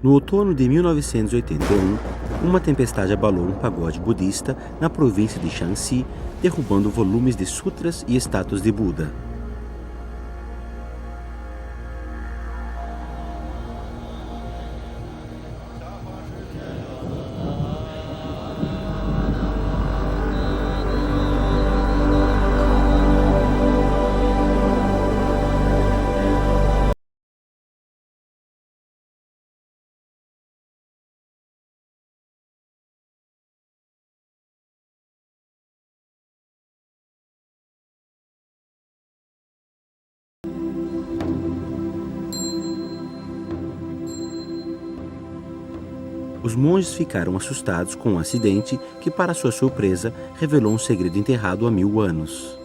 No outono de 1981, uma tempestade abalou um pagode budista na província de Shanxi, derrubando volumes de sutras e estátuas de Buda. Os monges ficaram assustados com um acidente que, para sua surpresa, revelou um segredo enterrado há 1000 anos.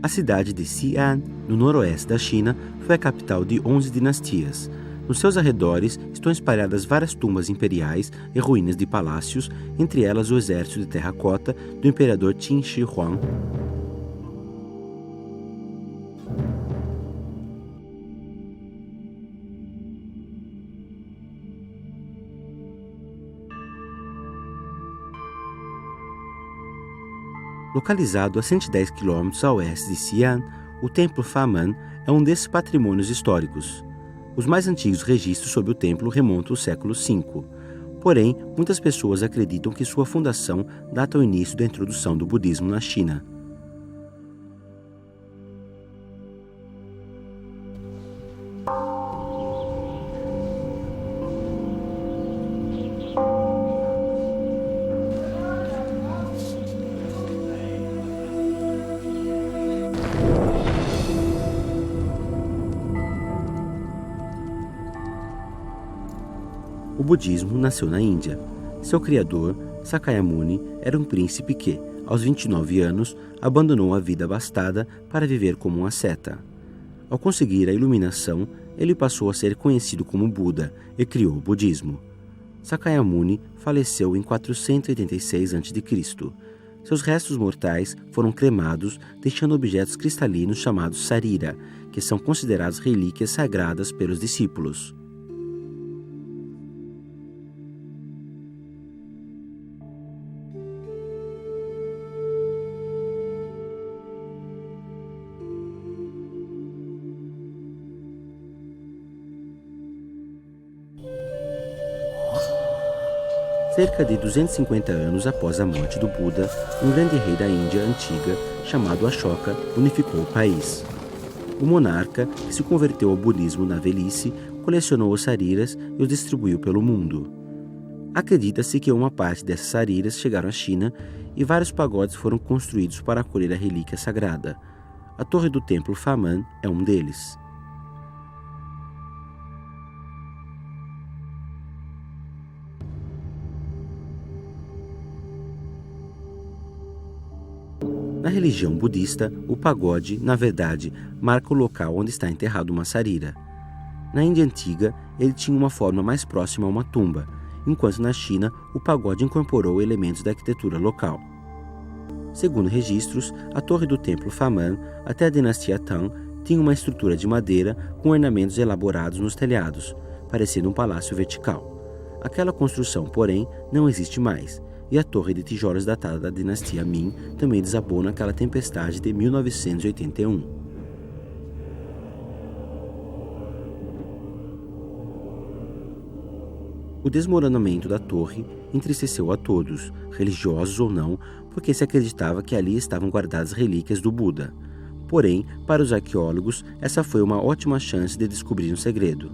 A cidade de Xi'an, no noroeste da China, foi a capital de 11 dinastias. Nos seus arredores estão espalhadas várias tumbas imperiais e ruínas de palácios, entre elas o exército de terracota do imperador Qin Shi Huang. Localizado a 110 km a oeste de Xi'an, o Templo Faman é um desses patrimônios históricos. Os mais antigos registros sobre o templo remontam ao século V. Porém, muitas pessoas acreditam que sua fundação data ao início da introdução do budismo na China. O budismo nasceu na Índia. Seu criador, Sakyamuni, era um príncipe que, aos 29 anos, abandonou a vida abastada para viver como um asceta. Ao conseguir a iluminação, ele passou a ser conhecido como Buda e criou o budismo. Sakyamuni faleceu em 486 a.C. Seus restos mortais foram cremados, deixando objetos cristalinos chamados sarira, que são considerados relíquias sagradas pelos discípulos. Cerca de 250 anos após a morte do Buda, um grande rei da Índia antiga, chamado Ashoka, unificou o país. O monarca, que se converteu ao budismo na velhice, colecionou os sariras e os distribuiu pelo mundo. Acredita-se que uma parte dessas sariras chegaram à China e vários pagodes foram construídos para acolher a relíquia sagrada. A torre do templo Faman é um deles. Na religião budista, o pagode, na verdade, marca o local onde está enterrado uma sarira. Na Índia antiga, ele tinha uma forma mais próxima a uma tumba, enquanto na China, o pagode incorporou elementos da arquitetura local. Segundo registros, a torre do templo Faman, até a dinastia Tang, tinha uma estrutura de madeira com ornamentos elaborados nos telhados, parecendo um palácio vertical. Aquela construção, porém, não existe mais, e a torre de tijolos datada da dinastia Ming também desabou naquela tempestade de 1981. O desmoronamento da torre entristeceu a todos, religiosos ou não, porque se acreditava que ali estavam guardadas relíquias do Buda. Porém, para os arqueólogos, essa foi uma ótima chance de descobrir um segredo.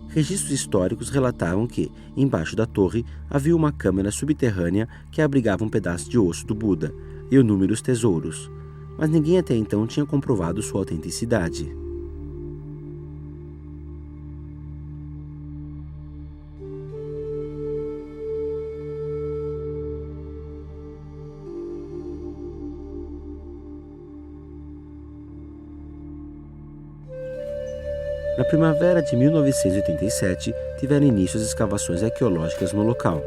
Registros históricos relatavam que, embaixo da torre, havia uma câmara subterrânea que abrigava um pedaço de osso do Buda e inúmeros tesouros, mas ninguém até então tinha comprovado sua autenticidade. Na primavera de 1987, tiveram início as escavações arqueológicas no local.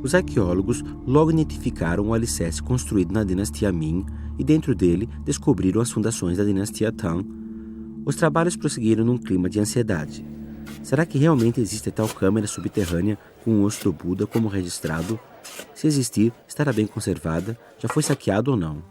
Os arqueólogos logo identificaram o alicerce construído na dinastia Ming e dentro dele descobriram as fundações da dinastia Tang. Os trabalhos prosseguiram num clima de ansiedade. Será que realmente existe tal câmara subterrânea com o osso do Buda como registrado? Se existir, estará bem conservada? Já foi saqueado ou não?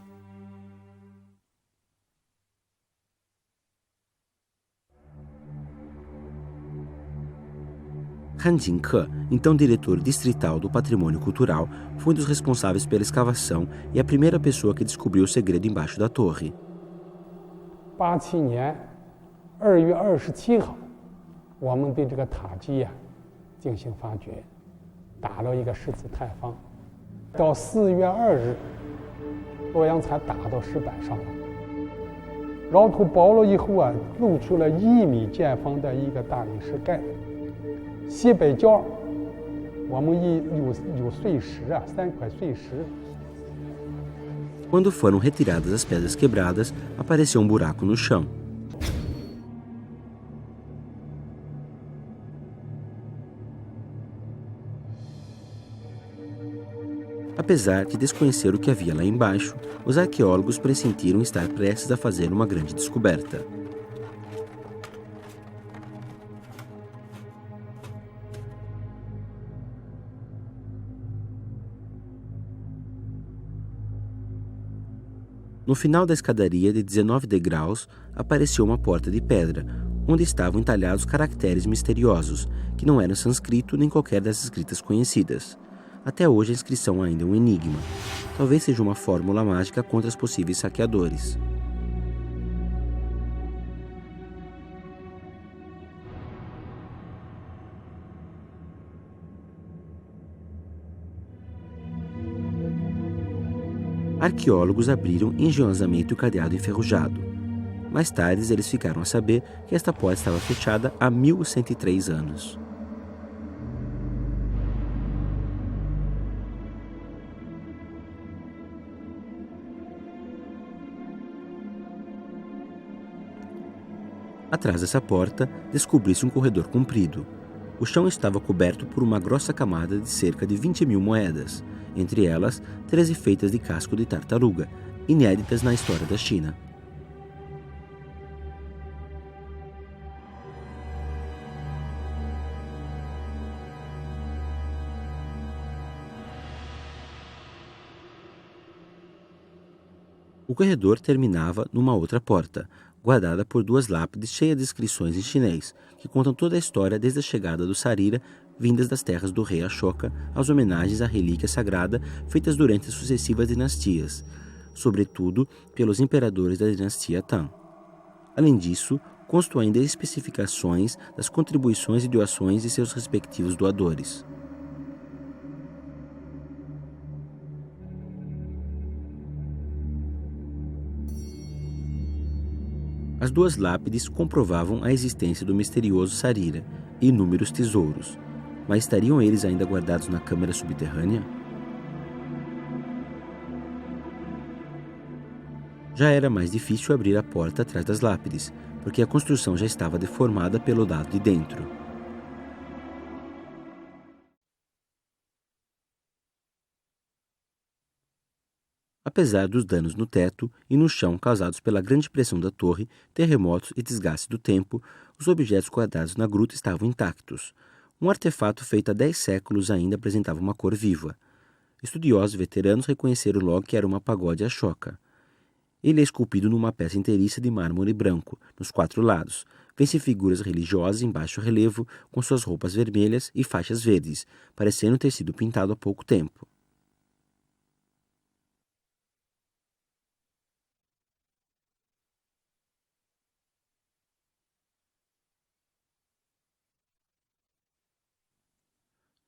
Han Jingke, então diretor distrital do Patrimônio Cultural, foi um dos responsáveis pela escavação e a primeira pessoa que descobriu o segredo embaixo da torre. 87年2月27号，我们对这个塔基进行发掘，打了一个十字太方。到4月2日，洛阳才打到石板上了。老土包了以后露出了1米见方的一个大理石盖。西北角，我们有碎石3块碎石。 Quando foram retiradas as pedras quebradas, apareceu um buraco no chão. Apesar de desconhecer o que havia lá embaixo, os arqueólogos pressentiram estar prestes a fazer uma grande descoberta. No final da escadaria de 19 degraus, apareceu uma porta de pedra, onde estavam entalhados caracteres misteriosos, que não eram sânscrito nem qualquer das escritas conhecidas. Até hoje a inscrição ainda é um enigma. Talvez seja uma fórmula mágica contra os possíveis saqueadores. Arqueólogos abriram engenhosamente o cadeado enferrujado. Mais tarde, eles ficaram a saber que esta porta estava fechada há 1103 anos. Atrás dessa porta, descobriu-se um corredor comprido. O chão estava coberto por uma grossa camada de cerca de 20.000 moedas, entre elas 13 feitas de casco de tartaruga, inéditas na história da China. O corredor terminava numa outra porta, guardada por 2 lápides cheias de inscrições em chinês, que contam toda a história desde a chegada do Sarira, vindas das terras do rei Ashoka, às homenagens à relíquia sagrada feitas durante as sucessivas dinastias, sobretudo pelos imperadores da dinastia Tang. Além disso, constam ainda especificações das contribuições e doações de seus respectivos doadores. As 2 lápides comprovavam a existência do misterioso Sarira e inúmeros tesouros, mas estariam eles ainda guardados na câmara subterrânea? Já era mais difícil abrir a porta atrás das lápides, porque a construção já estava deformada pelo lado de dentro. Apesar dos danos no teto e no chão causados pela grande pressão da torre, terremotos e desgaste do tempo, os objetos guardados na gruta estavam intactos. Um artefato feito há 10 séculos ainda apresentava uma cor viva. Estudiosos veteranos reconheceram logo que era uma pagode Ashoka. Ele é esculpido numa peça inteiriça de mármore branco, nos 4 lados. Vê-se figuras religiosas em baixo relevo, com suas roupas vermelhas e faixas verdes, parecendo ter sido pintado há pouco tempo.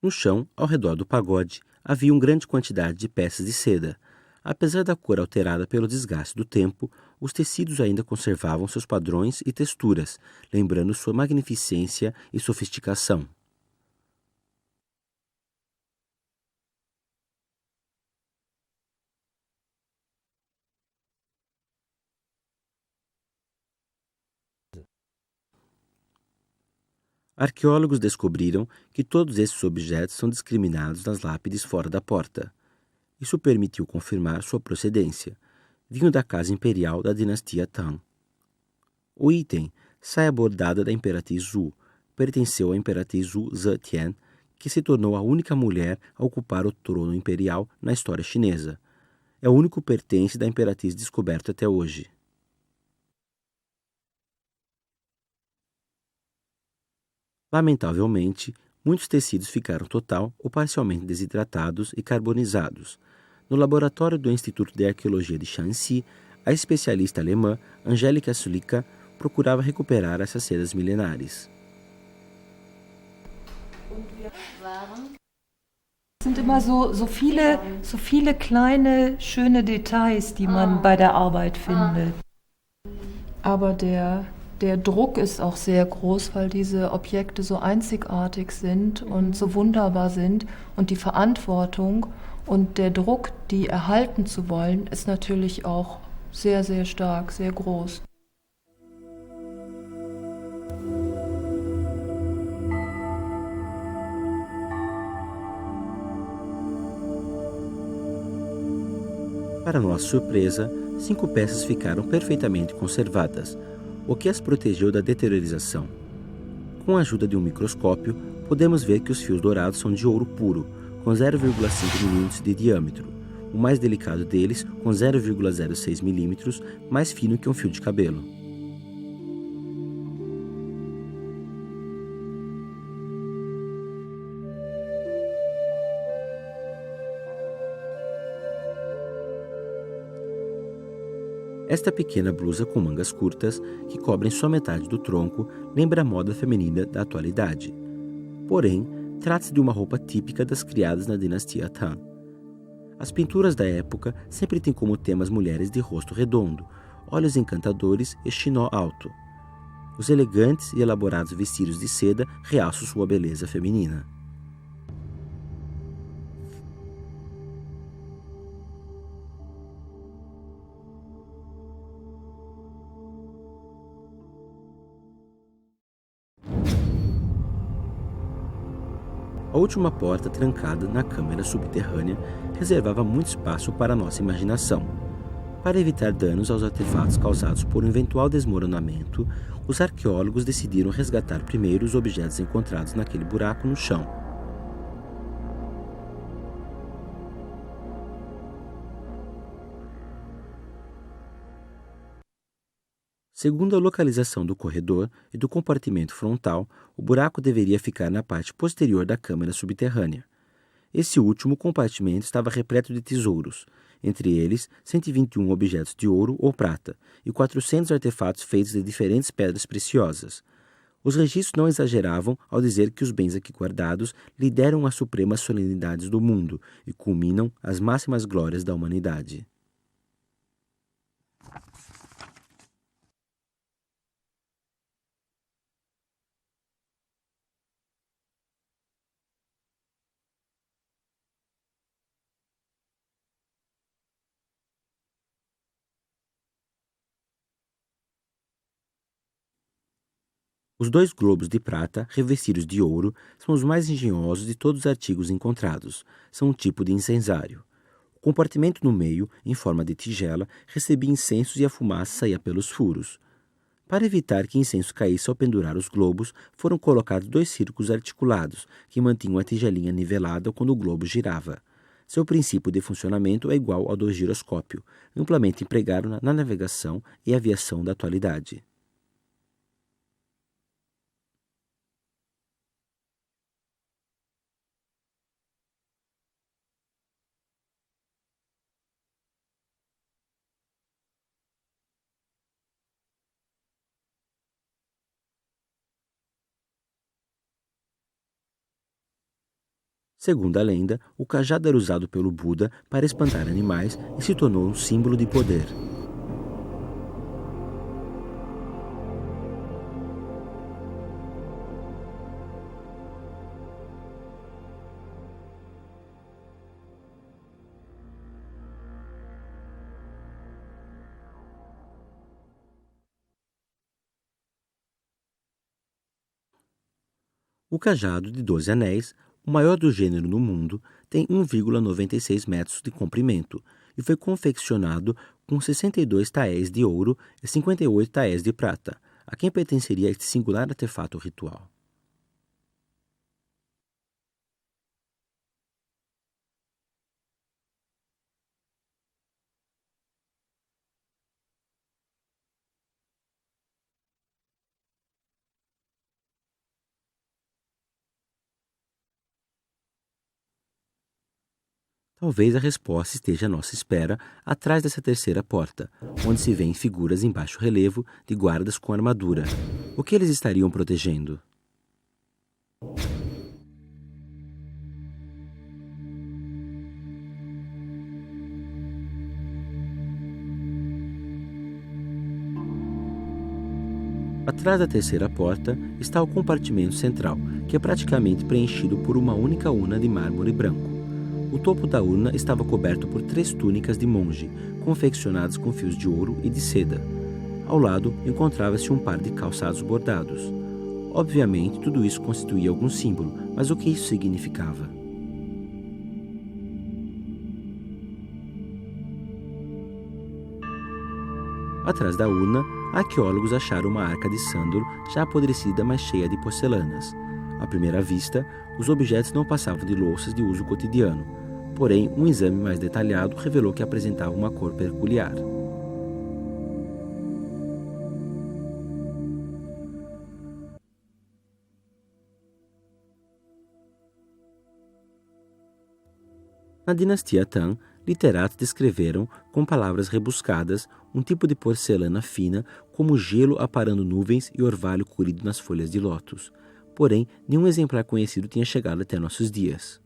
No chão, ao redor do pagode, havia uma grande quantidade de peças de seda. Apesar da cor alterada pelo desgaste do tempo, os tecidos ainda conservavam seus padrões e texturas, lembrando sua magnificência e sofisticação. Arqueólogos descobriram que todos esses objetos são discriminados nas lápides fora da porta. Isso permitiu confirmar sua procedência. Vinham da casa imperial da dinastia Tang. O item, saia bordada da Imperatriz Zhu, pertenceu à Imperatriz Zhu Zetian, que se tornou a única mulher a ocupar o trono imperial na história chinesa. É o único pertence da Imperatriz descoberto até hoje. Lamentavelmente, muitos tecidos ficaram total ou parcialmente desidratados e carbonizados. No laboratório do Instituto de Arqueologia de Shanxi, a especialista alemã Angelika Sulika procurava recuperar essas sedas milenares. Es sind immer so viele kleine, schöne Details, die man bei der Arbeit findet. Aber der Druck ist auch sehr groß, weil diese Objekte so einzigartig sind und so wunderbar sind. Und die Verantwortung und der Druck, die erhalten zu wollen, ist natürlich auch sehr, sehr stark, sehr groß. Para nossa surpresa, 5 peças ficaram perfeitamente conservadas, o que as protegeu da deteriorização. Com a ajuda de um microscópio, podemos ver que os fios dourados são de ouro puro, com 0,5 mm de diâmetro, o mais delicado deles com 0,06 mm, mais fino que um fio de cabelo. Esta pequena blusa com mangas curtas, que cobrem só metade do tronco, lembra a moda feminina da atualidade. Porém, trata-se de uma roupa típica das criadas na dinastia Tang. As pinturas da época sempre têm como temas mulheres de rosto redondo, olhos encantadores e chinó alto. Os elegantes e elaborados vestidos de seda realçam sua beleza feminina. A última porta, trancada na câmara subterrânea, reservava muito espaço para a nossa imaginação. Para evitar danos aos artefatos causados por um eventual desmoronamento, os arqueólogos decidiram resgatar primeiro os objetos encontrados naquele buraco no chão. Segundo a localização do corredor e do compartimento frontal, o buraco deveria ficar na parte posterior da câmara subterrânea. Esse último compartimento estava repleto de tesouros, entre eles 121 objetos de ouro ou prata e 400 artefatos feitos de diferentes pedras preciosas. Os registros não exageravam ao dizer que os bens aqui guardados lideram as supremas solenidades do mundo e culminam as máximas glórias da humanidade. Os 2 globos de prata, revestidos de ouro, são os mais engenhosos de todos os artigos encontrados. São um tipo de incensário. O compartimento no meio, em forma de tigela, recebia incensos e a fumaça saía pelos furos. Para evitar que incenso caísse ao pendurar os globos, foram colocados 2 círculos articulados, que mantinham a tigelinha nivelada quando o globo girava. Seu princípio de funcionamento é igual ao do giroscópio, amplamente empregado na navegação e aviação da atualidade. Segundo a lenda, o cajado era usado pelo Buda para espantar animais e se tornou um símbolo de poder. O cajado de 12 anéis, o maior do gênero no mundo, tem 1,96 metros de comprimento e foi confeccionado com 62 taéis de ouro e 58 taéis de prata, a quem pertenceria este singular artefato ritual. Talvez a resposta esteja à nossa espera atrás dessa terceira porta, onde se vêem figuras em baixo relevo de guardas com armadura. O que eles estariam protegendo? Atrás da terceira porta está o compartimento central, que é praticamente preenchido por uma única urna de mármore branco. O topo da urna estava coberto por 3 túnicas de monge, confeccionadas com fios de ouro e de seda. Ao lado encontrava-se um par de calçados bordados. Obviamente, tudo isso constituía algum símbolo, mas o que isso significava? Atrás da urna, arqueólogos acharam uma arca de sândalo já apodrecida, mas cheia de porcelanas. À primeira vista, os objetos não passavam de louças de uso cotidiano, porém, um exame mais detalhado revelou que apresentavam uma cor peculiar. Na dinastia Tang, literatos descreveram, com palavras rebuscadas, um tipo de porcelana fina, como gelo aparando nuvens e orvalho colhido nas folhas de lótus. Porém, nenhum exemplar conhecido tinha chegado até nossos dias.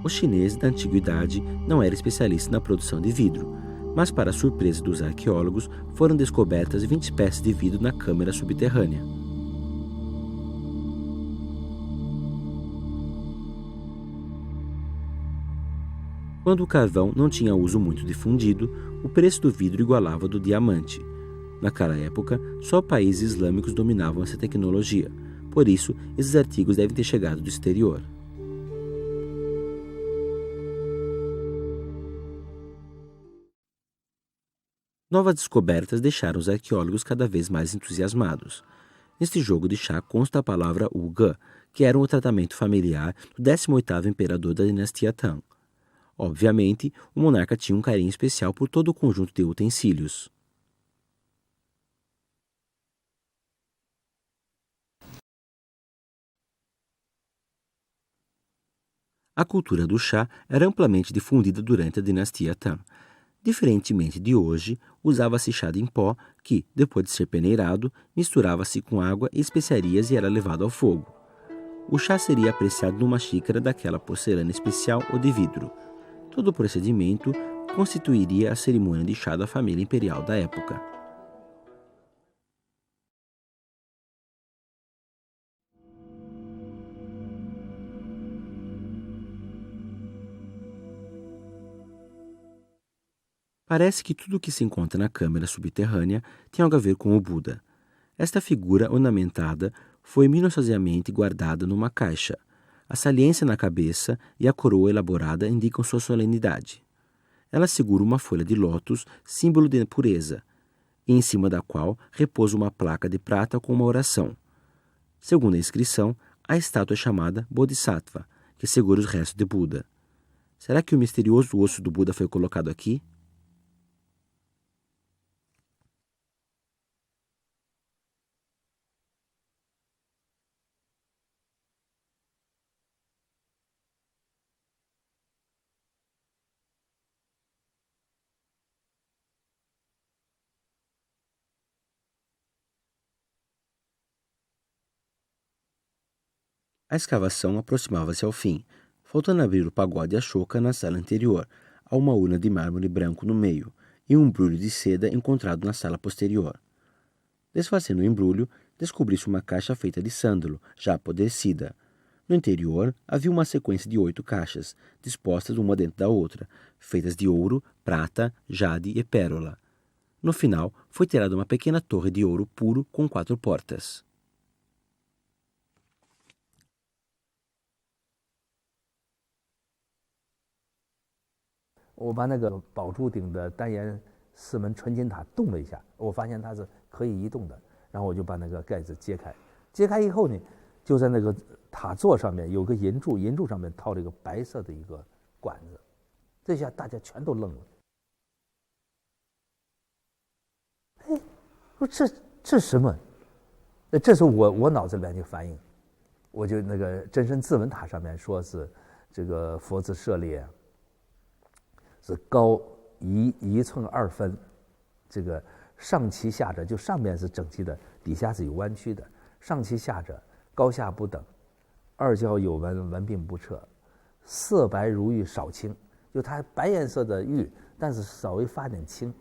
O chinês da antiguidade não era especialista na produção de vidro, mas, para a surpresa dos arqueólogos, foram descobertas 20 peças de vidro na câmara subterrânea. Quando o carvão não tinha uso muito difundido, o preço do vidro igualava ao do diamante. Naquela época, só países islâmicos dominavam essa tecnologia, por isso, esses artigos devem ter chegado do exterior. Novas descobertas deixaram os arqueólogos cada vez mais entusiasmados. Neste jogo de chá consta a palavra Uge, que era um tratamento familiar do 18º imperador da dinastia Tang. Obviamente, o monarca tinha um carinho especial por todo o conjunto de utensílios. A cultura do chá era amplamente difundida durante a dinastia Tang. Diferentemente de hoje, usava-se chá em pó que, depois de ser peneirado, misturava-se com água e especiarias e era levado ao fogo. O chá seria apreciado numa xícara daquela porcelana especial ou de vidro. Todo o procedimento constituiria a cerimônia de chá da família imperial da época. Parece que tudo o que se encontra na câmara subterrânea tem algo a ver com o Buda. Esta figura ornamentada foi minuciosamente guardada numa caixa. A saliência na cabeça e a coroa elaborada indicam sua solenidade. ela segura uma folha de lótus, símbolo de pureza, e em cima da qual repousa uma placa de prata com uma oração. Segundo a inscrição, a estátua é chamada Bodhisattva, que segura os restos de Buda. Será que o misterioso osso do Buda foi colocado aqui? A escavação aproximava-se ao fim, faltando abrir o pagode Ashoka na sala anterior, a uma urna de mármore branco no meio e um embrulho de seda encontrado na sala posterior. Desfazendo o embrulho, descobriu-se uma caixa feita de sândalo, já apodrecida. No interior, havia uma sequência de 8 caixas, dispostas uma dentro da outra, feitas de ouro, prata, jade e pérola. No final, foi tirada uma pequena torre de ouro puro com 4 portas. 我把那个宝珠顶的单檐4门纯金塔动了一下，我发现它是可以移动的，然后我就把那个盖子揭开，揭开以后呢，就在那个塔座上面有个银柱，银柱上面套了一个白色的一个管子，这下大家全都愣了。哎，说这什么？这时候我脑子里面就反应，我就那个真身自文塔上面说是这个佛字舍利啊。 是高1寸2分，这个上齐下者，就上面是整齐的，底下是有弯曲的。上齐下者，高下不等，二角有纹，纹鬓不彻，色白如玉，少青。就它白颜色的玉，但是稍微发点青。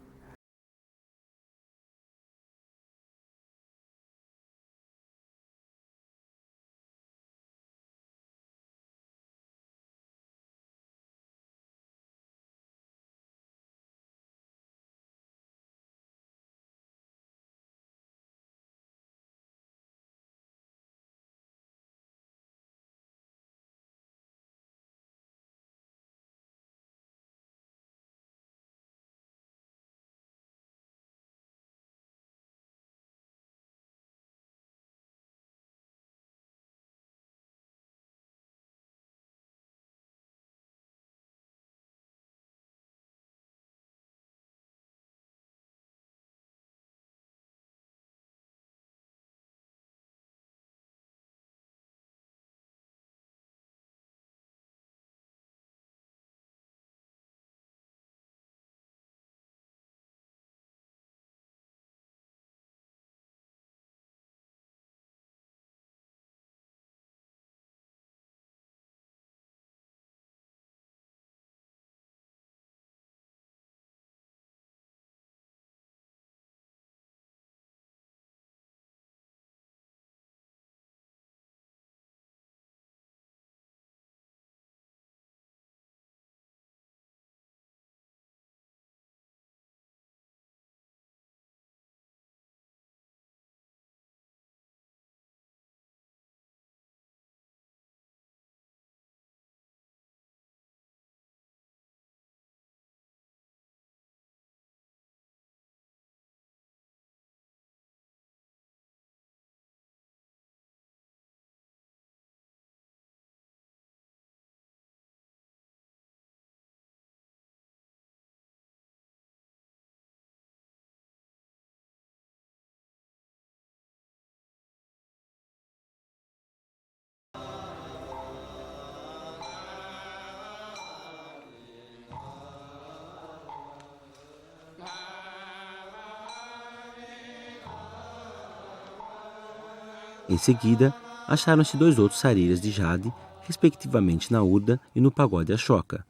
Em seguida, acharam-se 2 outros sariras de jade, respectivamente na urda e no pagode Ashoka.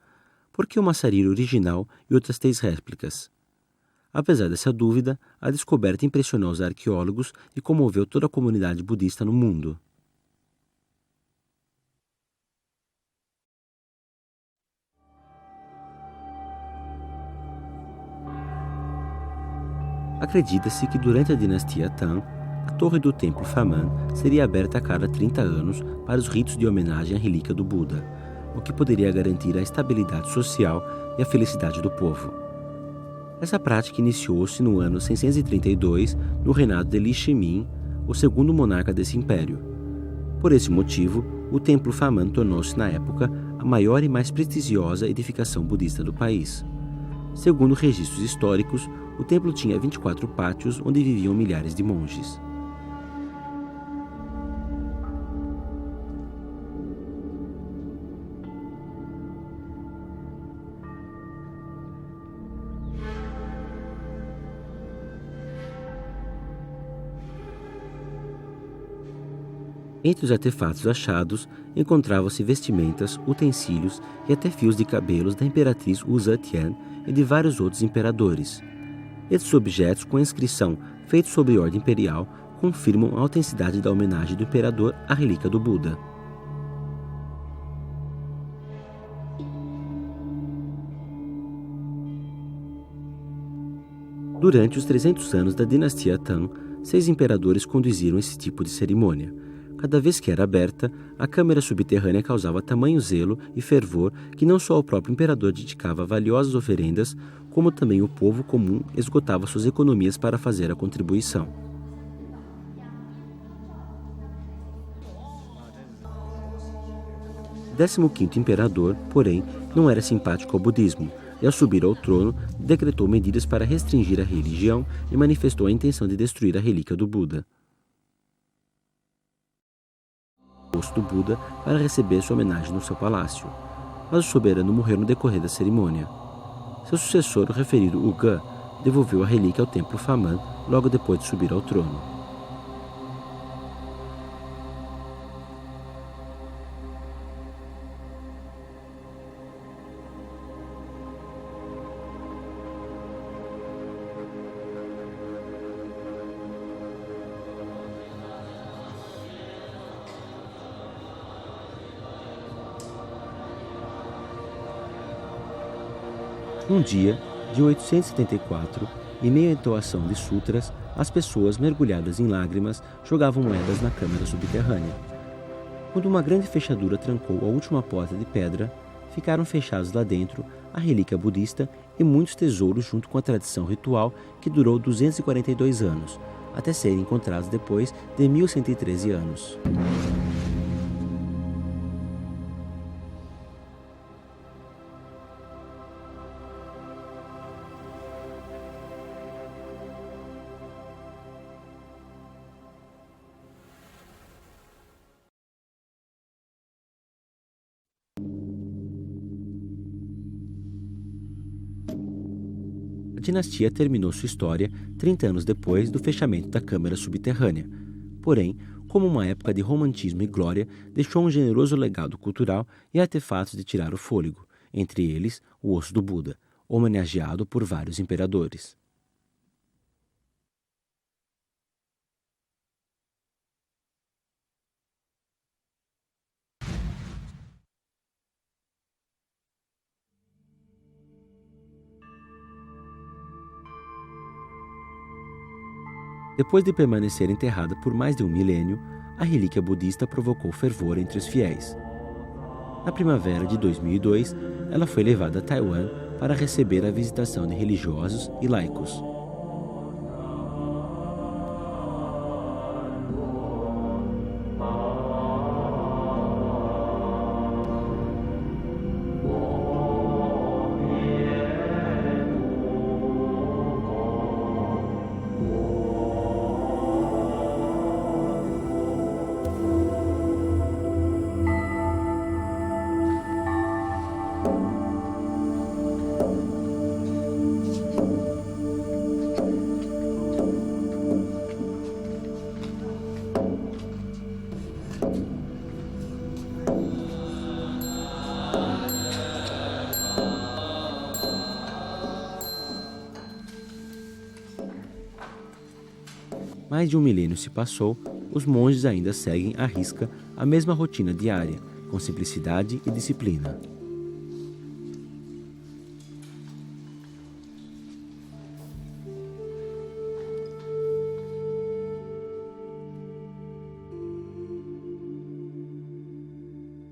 Por que uma sarira original e outras 3 réplicas? Apesar dessa dúvida, a descoberta impressionou os arqueólogos e comoveu toda a comunidade budista no mundo. Acredita-se que durante a dinastia Tang, a torre do templo Faman seria aberta a cada 30 anos para os ritos de homenagem à relíquia do Buda, o que poderia garantir a estabilidade social e a felicidade do povo. Essa prática iniciou-se no ano 632, no reinado de Li Shimin, o segundo monarca desse império. Por esse motivo, o Templo Faman tornou-se, na época, a maior e mais prestigiosa edificação budista do país. Segundo registros históricos, o templo tinha 24 pátios onde viviam milhares de monges. Entre os artefatos achados, encontravam-se vestimentas, utensílios e até fios de cabelos da imperatriz Wu Zetian e de vários outros imperadores. Esses objetos, com a inscrição feitos sob ordem imperial, confirmam a autenticidade da homenagem do imperador à relíquia do Buda. Durante os 300 anos da dinastia Tang, 6 imperadores conduziram esse tipo de cerimônia. Cada vez que era aberta, a câmara subterrânea causava tamanho zelo e fervor que não só o próprio imperador dedicava valiosas oferendas, como também o povo comum esgotava suas economias para fazer a contribuição. O 15º imperador, porém, não era simpático ao budismo, e ao subir ao trono, decretou medidas para restringir a religião e manifestou a intenção de destruir a relíquia do Buda. Do Buda para receber sua homenagem no seu palácio, mas o soberano morreu no decorrer da cerimônia. Seu sucessor, o referido Uge, devolveu a relíquia ao Templo Faman logo depois de subir ao trono. Um dia, de 874, em meio à entoação de sutras, as pessoas, mergulhadas em lágrimas, jogavam moedas na câmara subterrânea. Quando uma grande fechadura trancou a última porta de pedra, ficaram fechados lá dentro a relíquia budista e muitos tesouros junto com a tradição ritual que durou 242 anos, até serem encontrados depois de 1113 anos. A dinastia terminou sua história 30 anos depois do fechamento da câmara subterrânea. Porém, como uma época de romantismo e glória, deixou um generoso legado cultural e artefatos de tirar o fôlego, entre eles o osso do Buda, homenageado por vários imperadores. Depois de permanecer enterrada por mais de um milênio, a relíquia budista provocou fervor entre os fiéis. Na primavera de 2002, ela foi levada a Taiwan para receber a visitação de religiosos e laicos. Mais de um milênio se passou, os monges ainda seguem à risca a mesma rotina diária, com simplicidade e disciplina.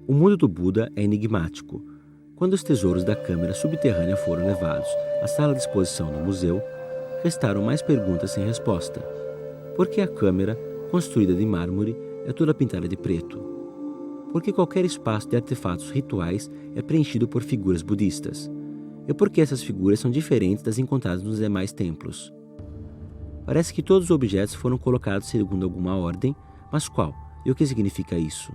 O mundo do Buda é enigmático. Quando os tesouros da câmara subterrânea foram levados à sala de exposição no museu, restaram mais perguntas sem resposta. Por que a câmara, construída de mármore, é toda pintada de preto? Por que qualquer espaço de artefatos rituais é preenchido por figuras budistas? E por que essas figuras são diferentes das encontradas nos demais templos? Parece que todos os objetos foram colocados segundo alguma ordem, mas qual? E o que significa isso?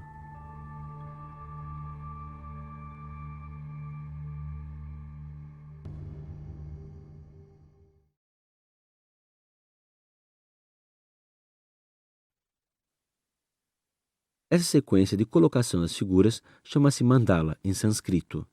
Essa sequência de colocação das figuras chama-se mandala em sânscrito.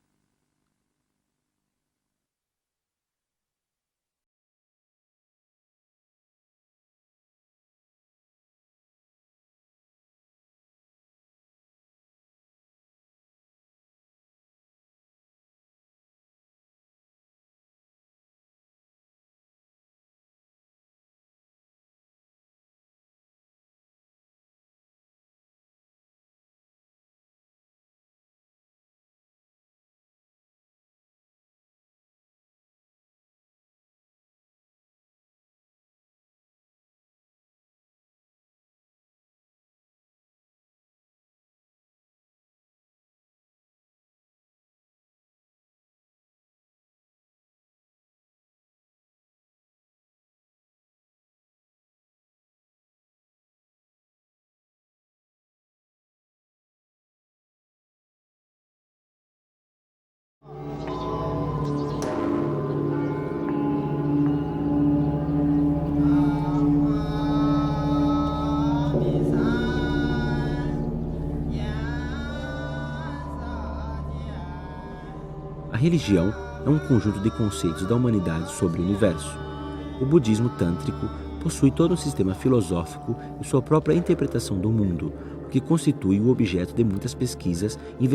A religião é um conjunto de conceitos da humanidade sobre o universo. O budismo tântrico possui todo um sistema filosófico e sua própria interpretação do mundo, o que constitui o objeto de muitas pesquisas e investigações.